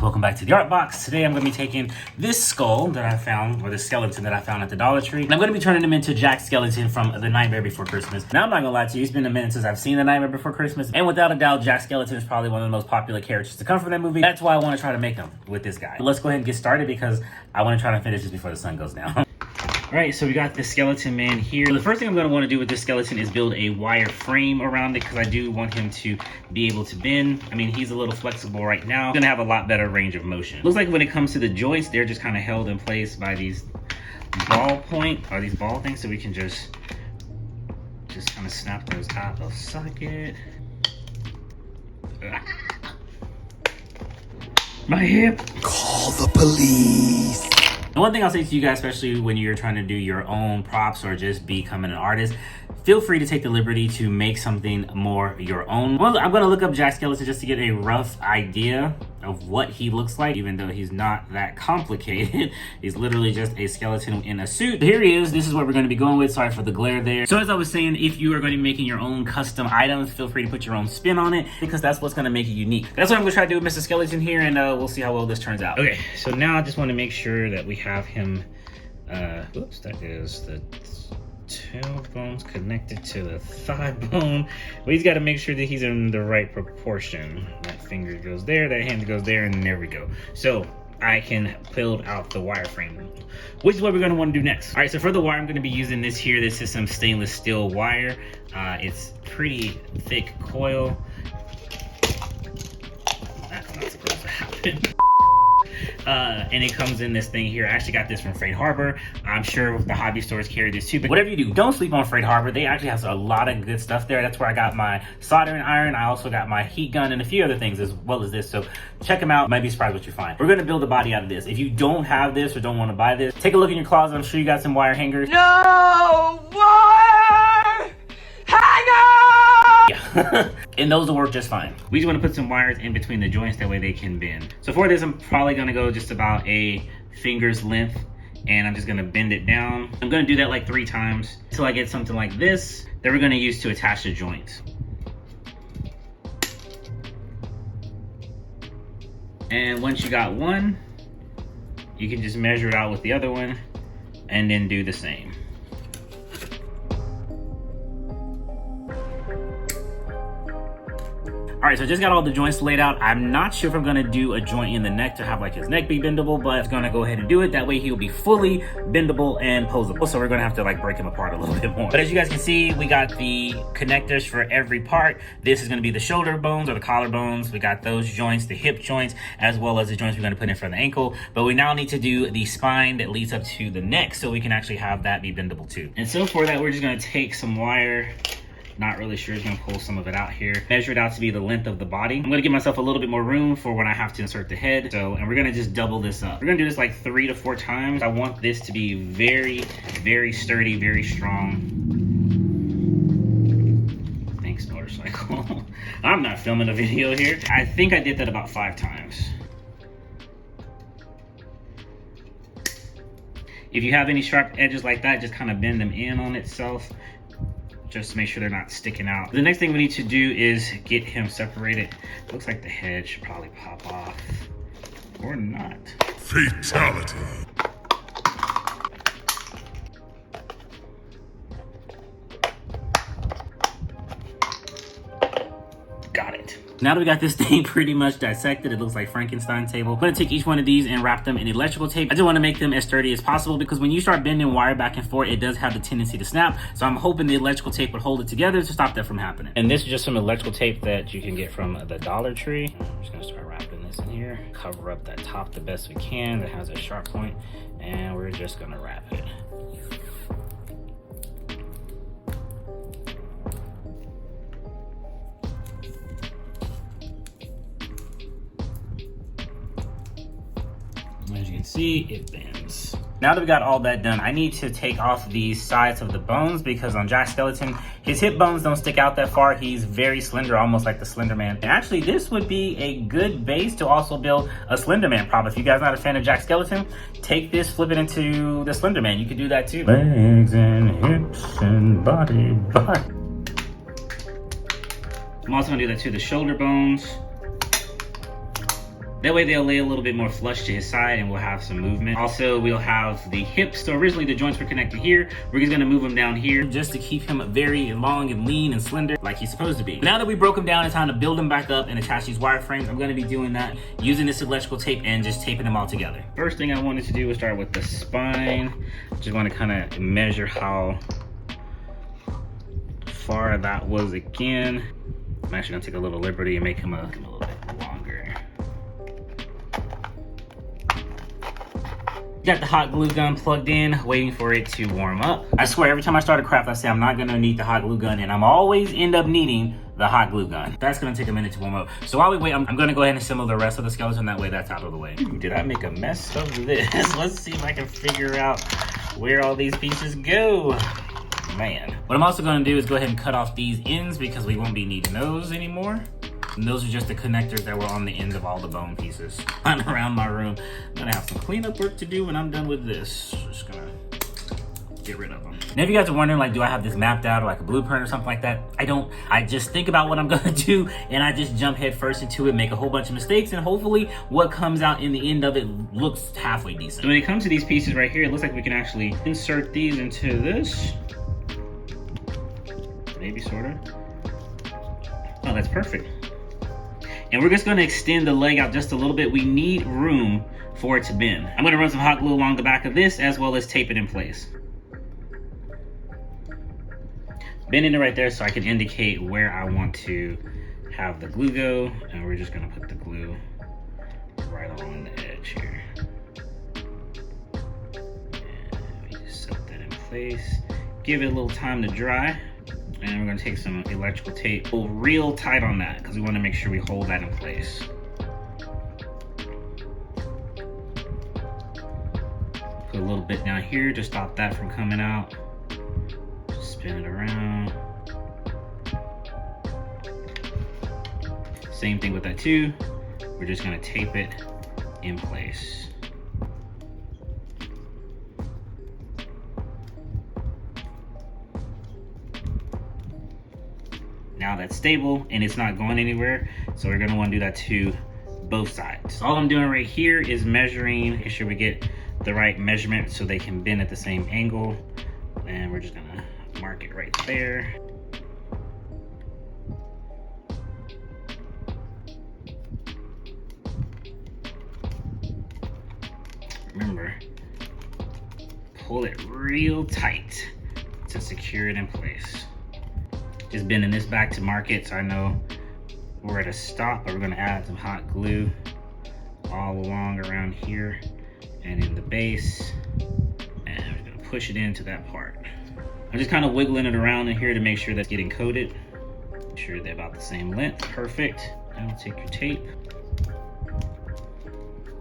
Welcome back to the art box. Today I'm going to be taking this skull that I found, or the skeleton that I found at the Dollar Tree, and I'm going to be turning him into Jack Skellington from The Nightmare Before Christmas. Now I'm not going to lie to you, it's been a minute since I've seen The Nightmare Before Christmas, and without a doubt, Jack Skellington is probably one of the most popular characters to come from that movie. That's why I want to try to make him with this guy. But let's go ahead and get started because I want to try to finish this before the sun goes down. Alright, so we got the skeleton man here. So the first thing I'm going to want to do with this skeleton is build a wire frame around it because I do want him to be able to bend. I mean, he's a little flexible right now. He's going to have a lot better range of motion. Looks like when it comes to the joints, they're just kind of held in place by these ball things, so we can just kind of snap those out of socket. My hip! Call the police! And one thing I'll say to you guys, especially when you're trying to do your own props or just becoming an artist, feel free to take the liberty to make something more your own. Well, I'm going to look up Jack Skellington just to get a rough idea of what he looks like, even though he's not that complicated. He's literally just a skeleton in a suit. Here he is. This is what we're going to be going with. Sorry for the glare there. So as I was saying, if you are going to be making your own custom items, feel free to put your own spin on it because that's what's going to make it unique. That's what I'm going to try to do with Mr. Skellington here, and we'll see how well this turns out. Okay, so now I just want to make sure that we have him, oops, that is the tailbone's connected to the thigh bone. Well, he's got to make sure that he's in the right proportion. That finger goes there, that hand goes there, and there we go. So I can build out the wireframe, which is what we're going to want to do next. All right, so for the wire, I'm going to be using this here. This is some stainless steel wire. It's pretty thick coil. That's not supposed to happen. And it comes in this thing here. I actually got this from Freight Harbor. I'm sure the hobby stores carry this too, but whatever you do, don't sleep on Freight Harbor. They actually have a lot of good stuff there. That's where I got my soldering iron. I also got my heat gun and a few other things as well as this. So check them out. You might be surprised what you find. We're going to build a body out of this. If you don't have this or don't want to buy this, take a look in your closet. I'm sure you got some wire hangers. No wire hanger! Yeah. And those will work just fine. We just want to put some wires in between the joints, that way they can bend. So for this, I'm probably going to go just about a finger's length, and I'm just going to bend it down. I'm going to do that like 3 times until I get something like this that we're going to use to attach the joints. And once you got one, you can just measure it out with the other one and then do the same. All right, so I just got all the joints laid out. I'm not sure if I'm gonna do a joint in the neck to have like his neck be bendable, but I'm gonna go ahead and do it. That way he'll be fully bendable and posable. So we're gonna have to like break him apart a little bit more. But as you guys can see, we got the connectors for every part. This is gonna be the shoulder bones or the collar bones. We got those joints, the hip joints, as well as the joints we're gonna put in for the ankle. But we now need to do the spine that leads up to the neck so we can actually have that be bendable too. And so for that, we're just gonna take some wire. Not really sure, it's gonna pull some of it out here. Measure it out to be the length of the body. I'm gonna give myself a little bit more room for when I have to insert the head. And we're gonna just double this up. We're gonna do this like 3 to 4 times. I want this to be very, very sturdy, very strong. Thanks, motorcycle. I'm not filming a video here. I think I did that about 5 times. If you have any sharp edges like that, just kind of bend them in on itself, just to make sure they're not sticking out. The next thing we need to do is get him separated. Looks like the head should probably pop off, or not. Fatality. Got it. Now that we got this thing pretty much dissected, it looks like Frankenstein's table. I'm gonna take each one of these and wrap them in electrical tape. I just wanna make them as sturdy as possible because when you start bending wire back and forth, it does have the tendency to snap. So I'm hoping the electrical tape would hold it together to stop that from happening. And this is just some electrical tape that you can get from the Dollar Tree. I'm just gonna start wrapping this in here. Cover up that top the best we can that has a sharp point, and we're just gonna wrap it. As you can see, it bends. Now that we got all that done, I need to take off these sides of the bones because on Jack Skellington, his hip bones don't stick out that far. He's very slender, almost like the Slender Man. And actually, this would be a good base to also build a Slender Man prop. If you guys are not a fan of Jack Skellington, take this, flip it into the Slender Man. You could do that too. Legs and hips and body. I'm also gonna do that to the shoulder bones. That way they'll lay a little bit more flush to his side and we'll have some movement. Also, we'll have the hips. So originally the joints were connected here. We're just gonna move them down here just to keep him very long and lean and slender like he's supposed to be. Now that we broke him down, it's time to build him back up and attach these wireframes. I'm gonna be doing that using this electrical tape and just taping them all together. First thing I wanted to do was start with the spine. Just wanna kinda measure how far that was again. I'm actually gonna take a little liberty and make him a little bit longer. Got the hot glue gun plugged in, waiting for it to warm up. I swear, every time I start a craft, I say I'm not gonna need the hot glue gun, and I'm always end up needing the hot glue gun. That's gonna take a minute to warm up. So while we wait, I'm gonna go ahead and assemble the rest of the skeleton. That way that's out of the way. Did I make a mess of this? Let's see if I can figure out where all these pieces go. Man. What I'm also gonna do is go ahead and cut off these ends because we won't be needing those anymore. And those are just the connectors that were on the ends of all the bone pieces. I'm around my room. I'm gonna have some cleanup work to do when I'm done with this. Just gonna get rid of them. Now if you guys are wondering, like, do I have this mapped out or like a blueprint or something like that? I don't. I just think about what I'm gonna do and I just jump head first into it, make a whole bunch of mistakes, and hopefully what comes out in the end of it looks halfway decent. So when it comes to these pieces right here, it looks like we can actually insert these into this. Maybe, sort of. Oh, that's perfect. And we're just gonna extend the leg out just a little bit. We need room for it to bend. I'm gonna run some hot glue along the back of this as well as tape it in place. Bending it right there so I can indicate where I want to have the glue go. And we're just gonna put the glue right along the edge here. And we just set that in place. Give it a little time to dry. And we're gonna take some electrical tape, pull real tight on that because we wanna make sure we hold that in place. Put a little bit down here to stop that from coming out. Just spin it around. Same thing with that too. We're just gonna tape it in place. Now that's stable and it's not going anywhere, so we're gonna want to do that to both sides. So all I'm doing right here is measuring, making sure we get the right measurement so they can bend at the same angle, and we're just gonna mark it right there. Remember, pull it real tight to secure it in place. Just bending this back to mark it so I know where to stop, but we're gonna add some hot glue all along around here and in the base. And we're gonna push it into that part. I'm just kind of wiggling it around in here to make sure that's getting coated. Make sure they're about the same length, perfect. Now take your tape.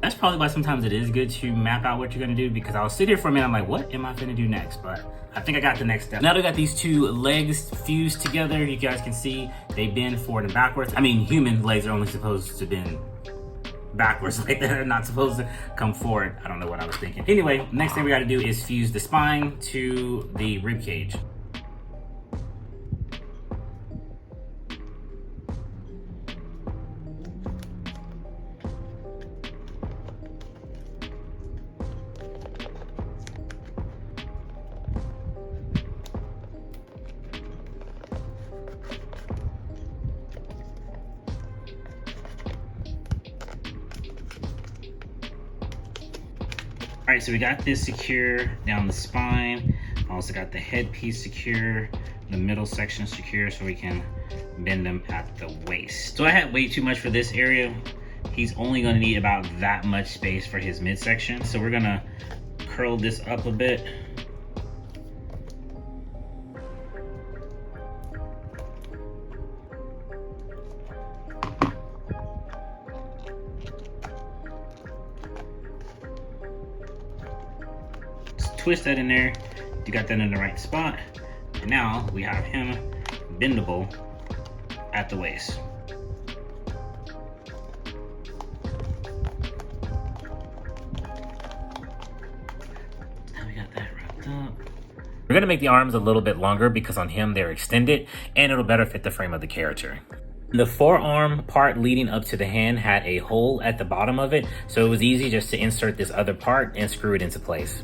That's probably why sometimes it is good to map out what you're gonna do, because I'll sit here for a minute, I'm like, what am I gonna do next? But I think I got the next step. Now that I got these two legs fused together, you guys can see they bend forward and backwards. I mean, human legs are only supposed to bend backwards, like they're not supposed to come forward. I don't know what I was thinking. Anyway, next thing we gotta do is fuse the spine to the rib cage. All right, so we got this secure down the spine. Also got the headpiece secure, the middle section secure, so we can bend them at the waist. So I had way too much for this area. He's only gonna need about that much space for his midsection. So we're gonna curl this up a bit. Twist that in there. You got that in the right spot. And now we have him bendable at the waist. Now we got that wrapped up. We're gonna make the arms a little bit longer because on him they're extended and it'll better fit the frame of the character. The forearm part leading up to the hand had a hole at the bottom of it, so it was easy just to insert this other part and screw it into place.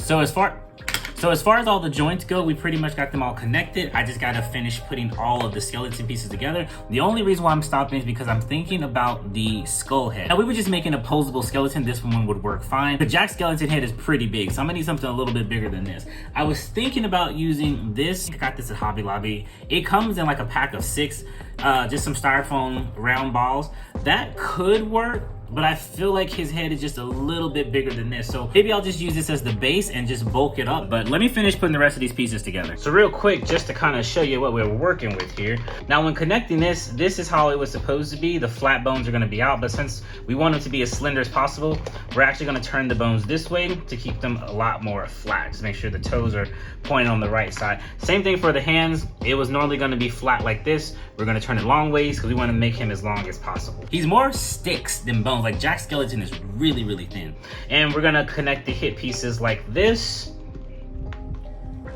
So as far as all the joints go, we pretty much got them all connected. I just gotta finish putting all of the skeleton pieces together. The only reason why I'm stopping is because I'm thinking about the skull head. Now, we were just making a posable skeleton. This one would work fine. The Jack Skellington head is pretty big, so I'm gonna need something a little bit bigger than this. I was thinking about using this. I got this at Hobby Lobby. It comes in like a pack of 6, just some styrofoam round balls. That could work, but I feel like his head is just a little bit bigger than this. So maybe I'll just use this as the base and just bulk it up. But let me finish putting the rest of these pieces together. So real quick, just to kind of show you what we're working with here. Now when connecting this is how it was supposed to be. The flat bones are gonna be out, but since we want them to be as slender as possible, we're actually gonna turn the bones this way to keep them a lot more flat. Just make sure the toes are pointing on the right side. Same thing for the hands. It was normally gonna be flat like this. We're gonna turn it long ways because we wanna make him as long as possible. He's more sticks than bones. Like Jack Skellington is really, really thin. And we're gonna connect the hip pieces like this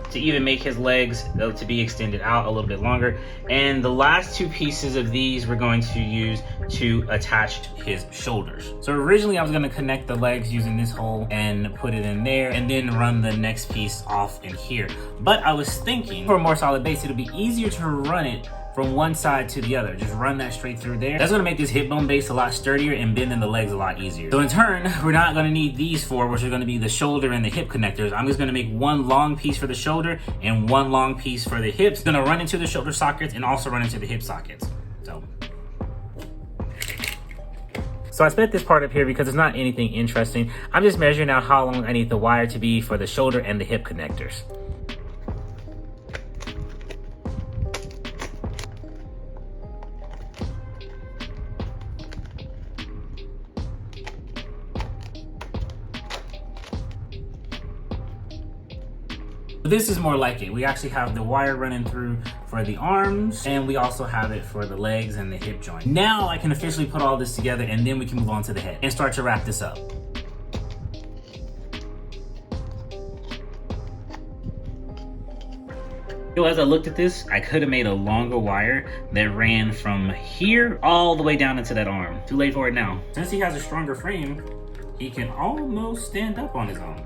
to even make his legs to be extended out a little bit longer. And the last 2 pieces of these we're going to use to attach his shoulders. So originally I was gonna connect the legs using this hole and put it in there and then run the next piece off in here. But I was thinking for a more solid base, it'll be easier to run it from one side to the other. Just run that straight through there. That's gonna make this hip bone base a lot sturdier and bending the legs a lot easier. So in turn, we're not gonna need these 4, which are gonna be the shoulder and the hip connectors. I'm just gonna make one long piece for the shoulder and one long piece for the hips. Gonna run into the shoulder sockets and also run into the hip sockets. So I split this part up here because it's not anything interesting. I'm just measuring out how long I need the wire to be for the shoulder and the hip connectors. This is more like it. We actually have the wire running through for the arms, and we also have it for the legs and the hip joint. Now I can officially put all this together, and then we can move on to the head and start to wrap this up. As I looked at this, I could have made a longer wire that ran from here all the way down into that arm. Too late for it now. Since he has a stronger frame, he can almost stand up on his own.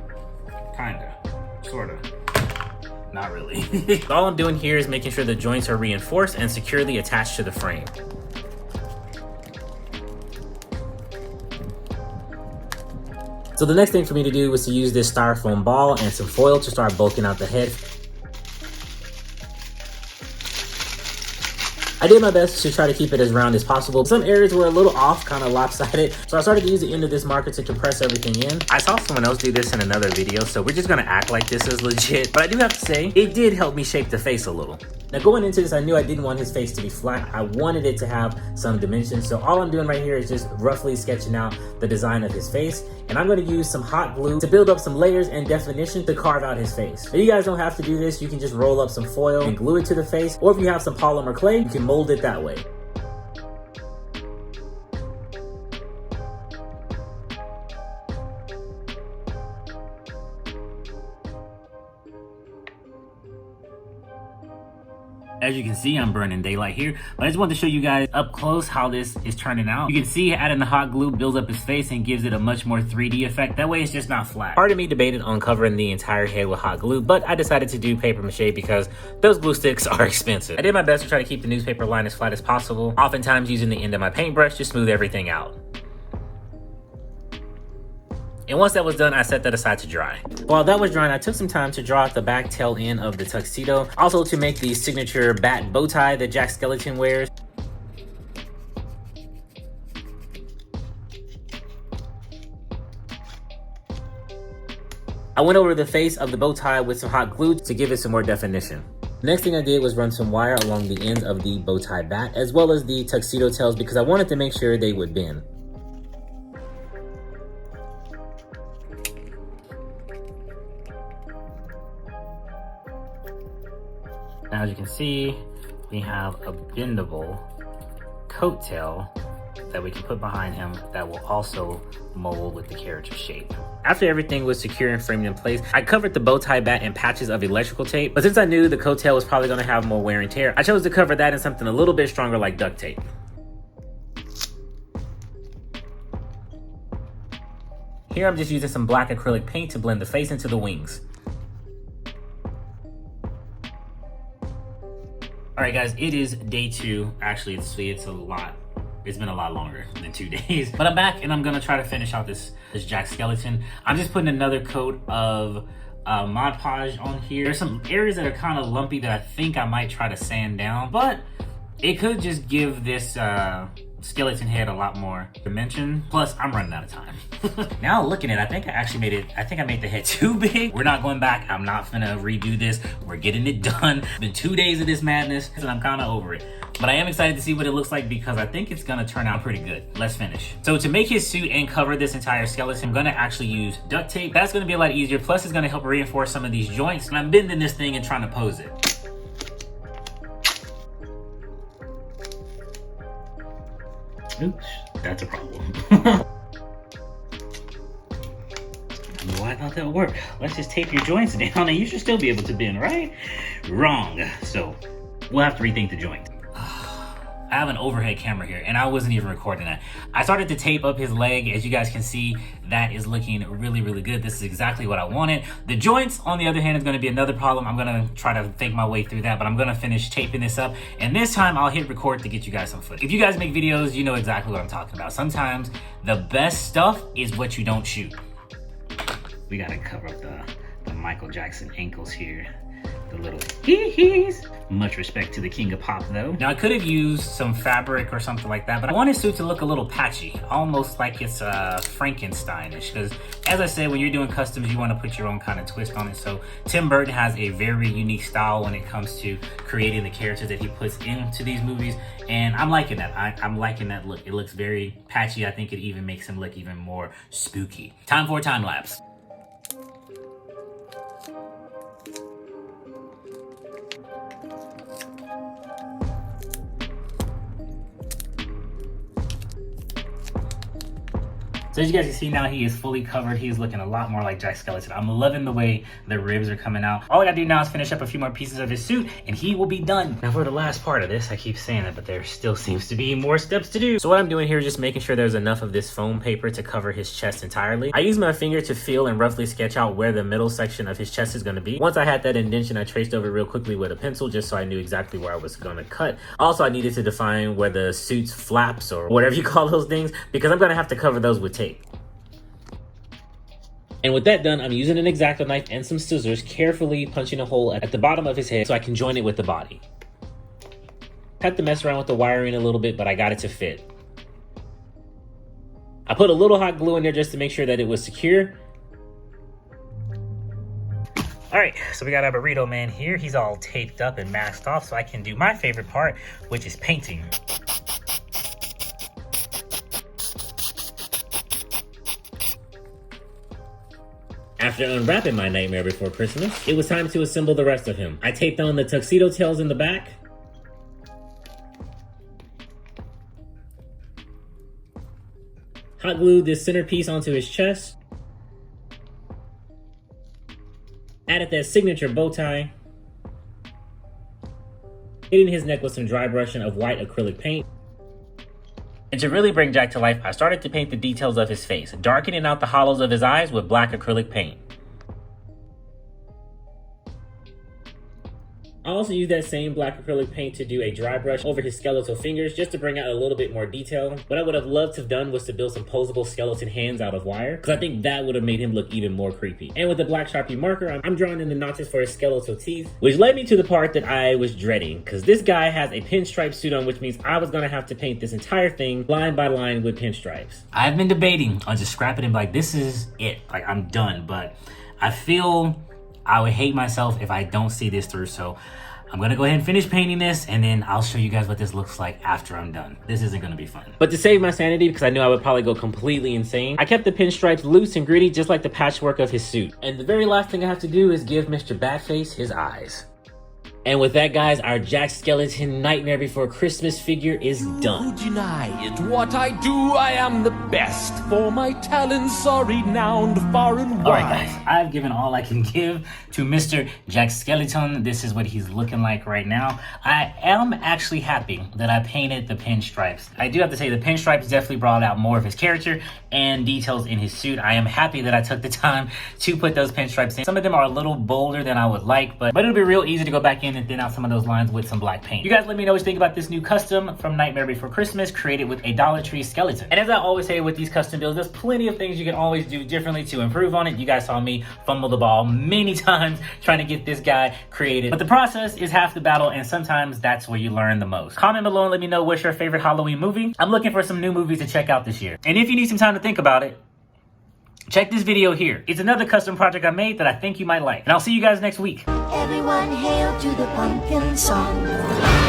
Kinda, sorta. Not really. All I'm doing here is making sure the joints are reinforced and securely attached to the frame. So the next thing for me to do was to use this styrofoam ball and some foil to start bulking out the head. I did my best to try to keep it as round as possible. Some areas were a little off, kind of lopsided, so I started to use the end of this marker to compress everything in. I saw someone else do this in another video, so we're just gonna act like this is legit. But I do have to say, it did help me shape the face a little. Now going into this, I knew I didn't want his face to be flat. I wanted it to have some dimension, so all I'm doing right here is just roughly sketching out the design of his face. And I'm gonna use some hot glue to build up some layers and definition to carve out his face. Now you guys don't have to do this. You can just roll up some foil and glue it to the face, or if you have some polymer clay, you can mold it that way. As you can see, I'm burning daylight here, but I just wanted to show you guys up close how this is turning out. You can see adding the hot glue builds up his face and gives it a much more 3D effect. That way it's just not flat. Part of me debated on covering the entire head with hot glue, but I decided to do paper mache because those glue sticks are expensive. I did my best to try to keep the newspaper line as flat as possible, oftentimes using the end of my paintbrush to smooth everything out. And once that was done, I set that aside to dry. While that was drying, I took some time to draw out the back tail end of the tuxedo, also to make the signature bat bow tie that Jack Skellington wears. I went over the face of the bow tie with some hot glue to give it some more definition. Next thing I did was run some wire along the ends of the bow tie bat, as well as the tuxedo tails, because I wanted to make sure they would bend. Now, as you can see, we have a bendable coat tail that we can put behind him that will also mold with the character shape. After everything was secure and framed in place, I covered the bow tie bat in patches of electrical tape, but since I knew the coattail was probably going to have more wear and tear, I chose to cover that in something a little bit stronger like duct tape. Here I'm just using some black acrylic paint to blend the face into the wings. All right guys, it is day 2. Actually, it's been a lot longer than 2 days, but I'm back and I'm gonna try to finish out this Jack Skellington. I'm just putting another coat of Mod Podge on here. There's some areas that are kind of lumpy that I think I might try to sand down, but it could just give this skeleton head a lot more dimension. Plus, I'm running out of time. Now looking at it, I think I made the head too big. We're not going back. I'm not gonna redo this. We're getting it done. It's been 2 days of this madness and I'm kind of over it. But I am excited to see what it looks like because I think it's gonna turn out pretty good. Let's finish. So to make his suit and cover this entire skeleton, I'm gonna actually use duct tape. That's gonna be a lot easier. Plus it's gonna help reinforce some of these joints. And I'm bending this thing and trying to pose it. Oops, that's a problem. I don't know why I thought that would work. Let's just tape your joints down and you should still be able to bend, right? Wrong. So we'll have to rethink the joint. I have an overhead camera here and I wasn't even recording that. I started to tape up his leg. As you guys can see, that is looking really, really good. This is exactly what I wanted. The joints, on the other hand, is gonna be another problem. I'm gonna try to think my way through that, but I'm gonna finish taping this up. And this time I'll hit record to get you guys some footage. If you guys make videos, you know exactly what I'm talking about. Sometimes the best stuff is what you don't shoot. We gotta cover up the Michael Jackson ankles here. The little hee-hees. Much respect to the king of pop though. Now I could have used some fabric or something like that, but I want his suit to look a little patchy, almost like it's Frankensteinish, because as I said, when you're doing customs, you want to put your own kind of twist on it. So Tim Burton has a very unique style when it comes to creating the characters that he puts into these movies, and I'm liking that. I'm liking that look. It looks very patchy. I think it even makes him look even more spooky. Time for a time lapse. So as you guys can see now, he is fully covered. He is looking a lot more like Jack Skellington. I'm loving the way the ribs are coming out. All I gotta do now is finish up a few more pieces of his suit and he will be done. Now for the last part of this, I keep saying it, but there still seems to be more steps to do. So what I'm doing here is just making sure there's enough of this foam paper to cover his chest entirely. I use my finger to feel and roughly sketch out where the middle section of his chest is gonna be. Once I had that indentation, I traced over real quickly with a pencil just so I knew exactly where I was gonna cut. Also, I needed to define where the suit's flaps or whatever you call those things, because I'm gonna have to cover those with tape. And with that done, I'm using an X-Acto knife and some scissors, carefully punching a hole at the bottom of his head so I can join it with the body. Had to mess around with the wiring a little bit, but I got it to fit. I put a little hot glue in there just to make sure that it was secure. All right, so we got our burrito man here. He's all taped up and masked off so I can do my favorite part, which is painting. After unwrapping my Nightmare Before Christmas, it was time to assemble the rest of him. I taped on the tuxedo tails in the back. Hot glued this centerpiece onto his chest. Added that signature bow tie. Hitting his neck with some dry brushing of white acrylic paint. And to really bring Jack to life, I started to paint the details of his face, darkening out the hollows of his eyes with black acrylic paint. I also used that same black acrylic paint to do a dry brush over his skeletal fingers just to bring out a little bit more detail. What I would have loved to have done was to build some posable skeleton hands out of wire, because I think that would have made him look even more creepy. And with the black Sharpie marker, I'm drawing in the notches for his skeletal teeth, which led me to the part that I was dreading, because this guy has a pinstripe suit on, which means I was going to have to paint this entire thing line by line with pinstripes. I've been debating on just scrapping him, like this is it, like I'm done, but I feel I would hate myself if I don't see this through, so I'm gonna go ahead and finish painting this, and then I'll show you guys what this looks like after I'm done. This isn't gonna be fun. But to save my sanity, because I knew I would probably go completely insane, I kept the pinstripes loose and gritty, just like the patchwork of his suit. And the very last thing I have to do is give Mr. Batface his eyes. And with that, guys, our Jack Skellington Nightmare Before Christmas figure is done. Who deny it? What I do, I am the best. For my talents are renowned far and wide. All right, guys, I've given all I can give to Mr. Jack Skellington. This is what he's looking like right now. I am actually happy that I painted the pinstripes. I do have to say the pinstripes definitely brought out more of his character and details in his suit. I am happy that I took the time to put those pinstripes in. Some of them are a little bolder than I would like, but it'll be real easy to go back in and thin out some of those lines with some black paint. You guys let me know what you think about this new custom from Nightmare Before Christmas created with a Dollar Tree skeleton. And as I always say with these custom builds, there's plenty of things you can always do differently to improve on it. You guys saw me fumble the ball many times trying to get this guy created. But the process is half the battle, and sometimes that's where you learn the most. Comment below and let me know what's your favorite Halloween movie. I'm looking for some new movies to check out this year. And if you need some time to think about it, check this video here. It's another custom project I made that I think you might like. And I'll see you guys next week. Everyone hail to the pumpkin song.